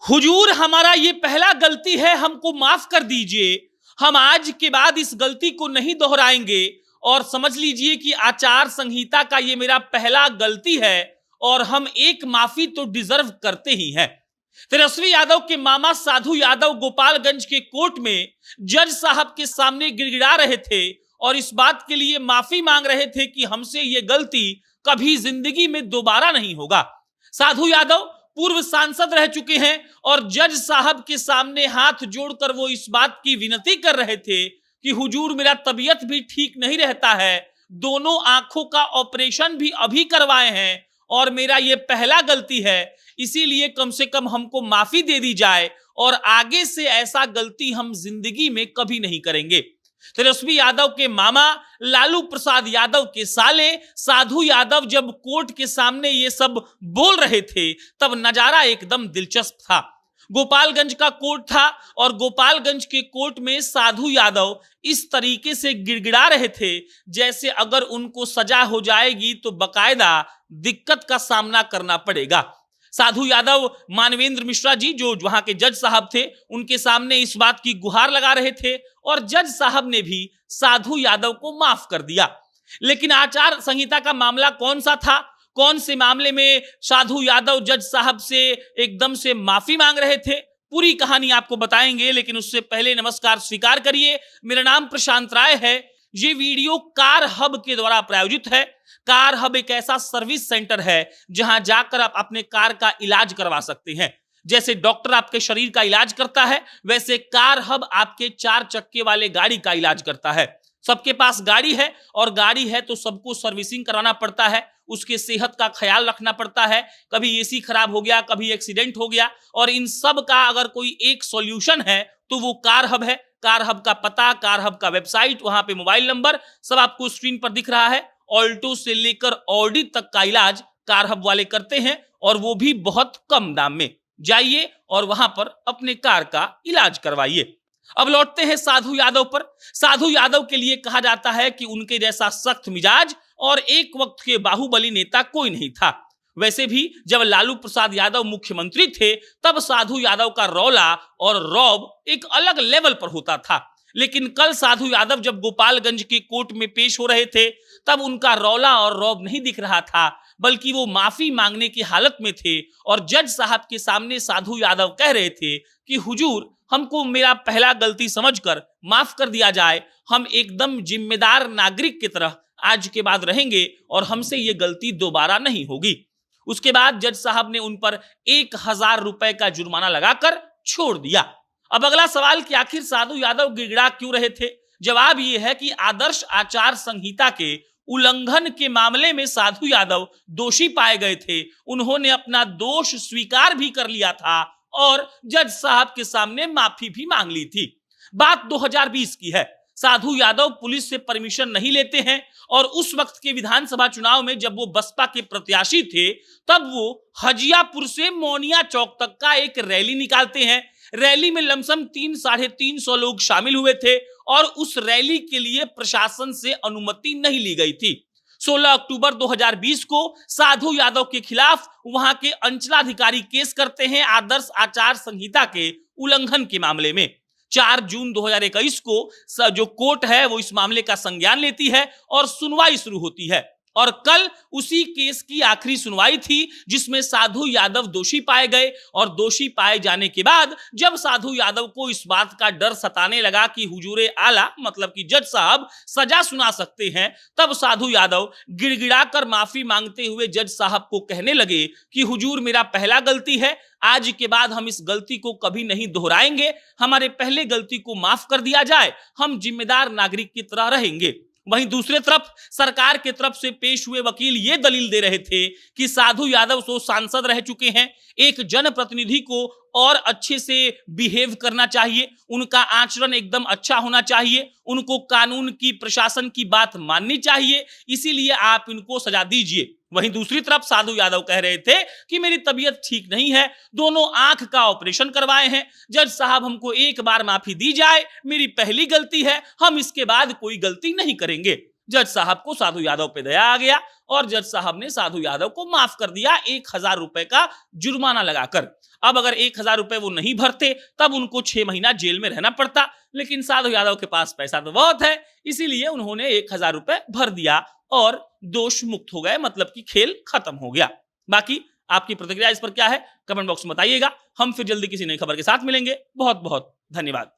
हुजूर, हमारा ये पहला गलती है, हमको माफ कर दीजिए। हम आज के बाद इस गलती को नहीं दोहराएंगे और समझ लीजिए कि आचार संहिता का ये मेरा पहला गलती है और हम एक माफी तो डिजर्व करते ही हैं। तेजस्वी यादव के मामा साधु यादव गोपालगंज के कोर्ट में जज साहब के सामने गिड़गिड़ा रहे थे और इस बात के लिए माफी मांग रहे थे कि हमसे ये गलती कभी जिंदगी में दोबारा नहीं होगा। साधु यादव पूर्व सांसद रह चुके हैं और जज साहब के सामने हाथ जोड़कर वो इस बात की विनती कर रहे थे कि हुजूर, मेरा तबीयत भी ठीक नहीं रहता है, दोनों आंखों का ऑपरेशन भी अभी करवाए हैं और मेरा ये पहला गलती है, इसीलिए कम से कम हमको माफी दे दी जाए और आगे से ऐसा गलती हम जिंदगी में कभी नहीं करेंगे। तेजस्वी यादव के मामा लालू प्रसाद यादव के साले साधु यादव जब कोर्ट के सामने ये सब बोल रहे थे तब नजारा एकदम दिलचस्प था। गोपालगंज का कोर्ट था और गोपालगंज के कोर्ट में साधु यादव इस तरीके से गिड़गिड़ा रहे थे जैसे अगर उनको सजा हो जाएगी तो बकायदा दिक्कत का सामना करना पड़ेगा। साधु यादव मानवेंद्र मिश्रा जी जो वहां के जज साहब थे उनके सामने इस बात की गुहार लगा रहे थे और जज साहब ने भी साधु यादव को माफ कर दिया। लेकिन आचार संहिता का मामला कौन सा था, कौन से मामले में साधु यादव जज साहब से एकदम से माफी मांग रहे थे, पूरी कहानी आपको बताएंगे। लेकिन उससे पहले नमस्कार स्वीकार करिए, मेरा नाम प्रशांत राय है। ये वीडियो कार हब के द्वारा प्रायोजित है। कार हब एक ऐसा सर्विस सेंटर है जहां जाकर आप अपने कार का इलाज करवा सकते हैं। जैसे डॉक्टर आपके शरीर का इलाज करता है वैसे कार हब आपके 4 चक्के वाले गाड़ी का इलाज करता है। सबके पास गाड़ी है और गाड़ी है तो सबको सर्विसिंग कराना पड़ता है, उसके सेहत का ख्याल रखना पड़ता है। कभी एसी खराब हो गया, कभी एक्सीडेंट हो गया और इन सब का अगर कोई एक सॉल्यूशन है तो वो कार हब है। कार हब का पता, कार हब का वेबसाइट, वहां पे मोबाइल नंबर सब आपको स्क्रीन पर दिख रहा है। ऑल्टो से लेकर ऑडी तक का इलाज कार हब वाले करते हैं और वो भी बहुत कम दाम में। जाइए और वहां पर अपने कार का इलाज करवाइए। अब लौटते हैं साधु यादव पर। साधु यादव के लिए कहा जाता है कि उनके जैसा सख्त मिजाज और एक वक्त के बाहुबली नेता कोई नहीं था। वैसे भी जब लालू प्रसाद यादव मुख्यमंत्री थे तब साधु यादव का रौला और रौब एक अलग लेवल पर होता था। लेकिन कल साधु यादव जब गोपालगंज के कोर्ट में पेश हो रहे थे तब उनका रौला और रौब नहीं दिख रहा था, बल्कि वो माफी मांगने की हालत में थे और जज साहब के सामने साधु यादव कह रहे थे कि हुजूर, हमको मेरा पहला गलती समझकर माफ कर दिया जाए। हम एकदम जिम्मेदार नागरिक की तरह आज के बाद रहेंगे और हमसे ये गलती दोबारा नहीं होगी। उसके बाद जज साहब ने उन पर 1000 रुपए का जुर्माना लगाकर छोड़ दिया। अब अगला सवाल कि आखिर साधु यादव गिड़गिड़ा क्यों रहे थे? जवाब यह है कि आदर्श आचार संहिता के उल्लंघन के मामले में साधु यादव दोषी पाए गए थे। उन्होंने अपना दोष स्वीकार भी कर लिया था और जज साहब के सामने माफी भी मांग ली थी। बात 2020 की है। साधु यादव पुलिस से परमिशन नहीं लेते हैं और उस वक्त के विधानसभा चुनाव में जब वो बसपा के प्रत्याशी थे तब वो हजियापुर से मोनिया चौक तक का एक रैली निकालते हैं। रैली में लमसम 300-350 लोग शामिल हुए थे और उस रैली के लिए प्रशासन से अनुमति नहीं ली गई थी। 16 अक्टूबर 2020 को साधु यादव के खिलाफ वहां के अंचलाधिकारी केस करते हैं आदर्श आचार संहिता के उल्लंघन के मामले में। 4 जून 2021 को जो कोर्ट है वो इस मामले का संज्ञान लेती है और सुनवाई शुरू होती है और कल उसी केस की आखिरी सुनवाई थी जिसमें साधु यादव दोषी पाए गए और दोषी पाए जाने के बाद जब साधु यादव को इस बात का डर सताने लगा कि हुजूरे आला मतलब कि जज साहब सजा सुना सकते हैं तब साधु यादव गिड़गिड़ाकर माफी मांगते हुए जज साहब को कहने लगे कि हुजूर, मेरा पहला गलती है, आज के बाद हम इस गलती को कभी नहीं दोहराएंगे, हमारे पहले गलती को माफ कर दिया जाए, हम जिम्मेदार नागरिक की तरह रहेंगे। वहीं दूसरे तरफ सरकार के तरफ से पेश हुए वकील ये दलील दे रहे थे कि साधु यादव तो सांसद रह चुके हैं, एक जनप्रतिनिधि को और अच्छे से बिहेव करना चाहिए, उनका आचरण एकदम अच्छा होना चाहिए, उनको कानून की प्रशासन की बात माननी चाहिए, इसीलिए आप इनको सजा दीजिए। वहीं दूसरी तरफ साधु यादव कह रहे थे कि मेरी तबीयत ठीक नहीं है, दोनों आंख का ऑपरेशन करवाए हैं, जज साहब हमको एक बार माफी दी जाए, मेरी पहली गलती है, हम इसके बाद कोई गलती नहीं करेंगे। जज साहब को साधु यादव पे दया आ गया और जज साहब ने साधु यादव को माफ कर दिया 1000 रुपए का जुर्माना लगाकर। अब अगर 1000 रुपए वो नहीं भरते तब उनको 6 महीना जेल में रहना पड़ता, लेकिन साधु यादव के पास पैसा तो बहुत है, इसीलिए उन्होंने 1000 रुपए भर दिया और दोष मुक्त हो गए, मतलब कि खेल खत्म हो गया। बाकी आपकी प्रतिक्रिया इस पर क्या है कमेंट बॉक्स में बताइएगा। हम फिर जल्दी किसी नई खबर के साथ मिलेंगे। बहुत बहुत धन्यवाद।